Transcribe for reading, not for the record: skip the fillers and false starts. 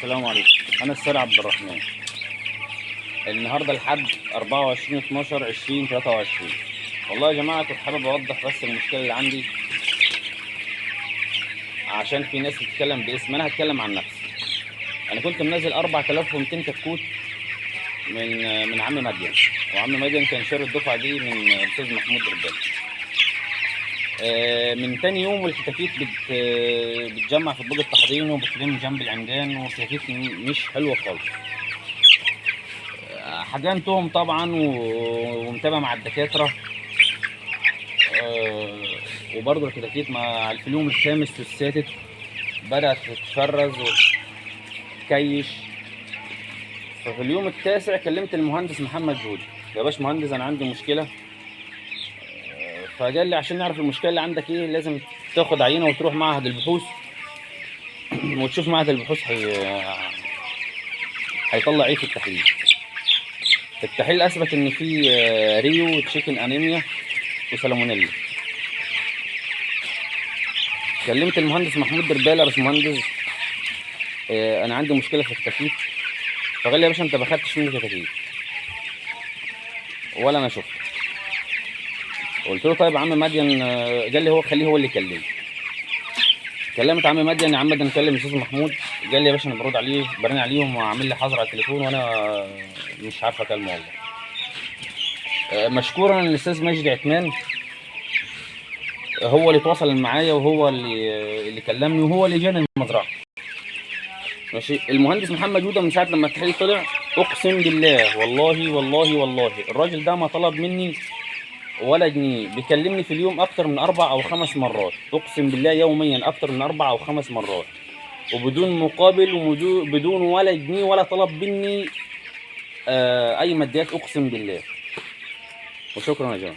السلام عليكم. انا السيد عبد الرحمن. النهارده الحد 24/12/2023. والله يا جماعه كنت حابب اوضح بس المشكله اللي عندي، عشان في ناس بتتكلم باسم. انا هتكلم عن نفسي. انا كنت منزل 4200 كتكوت من عم مدين، وعم مدين كان شاري الدفعه دي من الاستاذ محمود رجال. من تاني يوم والكتاكيت بتجمع في برج التحضير وبتلم جنب العمدان، والكتاكيت مش حلوه خالص. حجنتهم طبعا ومتابع مع الدكاتره. وبرضه الكتاكيت مع في اليوم الخامس والسادس بدات تتفرز وتكيش. ففي اليوم التاسع كلمت المهندس محمد جودي، يا باش مهندس انا عندي مشكله. فقال لي عشان نعرف المشكله اللي عندك ايه لازم تاخد عينه وتروح معهد البحوث وتشوف معهد البحوث هيطلع ايه في التحليل. التحليل اثبت ان في ريو تشيكن انيميا وسالمونيلا. كلمت المهندس محمود دربالة، يا باشمهندس انا عندي مشكله في الكتاكيت. فقال لي يا باشا انت ما خدتش مني كتاكيت ولا انا شفت. قلت له طيب عم مدين. قال لي هو خليه هو اللي يكلمني. كلمت عم مدين، يا عم مدين كلم الاستاذ محمود. قال لي يا باشا انا برن عليهم وعامل لي حظر على التليفون وانا مش عارف اكلمه والله. مشكورا الاستاذ مجدي عثمان هو اللي تواصل معايا وهو اللي كلمني وهو اللي جاني المزرعه. ماشي. المهندس محمد جوده من ساعه لما التحليل طلع اقسم بالله والله الراجل ده ما طلب مني ولا جنيه. بيكلمني في اليوم اكتر من 4 أو 5 مرات، اقسم بالله يوميا اكتر من 4 أو 5 مرات، وبدون مقابل وبدون ولا جنيه، ولا طلب مني اي ماديات، اقسم بالله. وشكرا يا جماعه.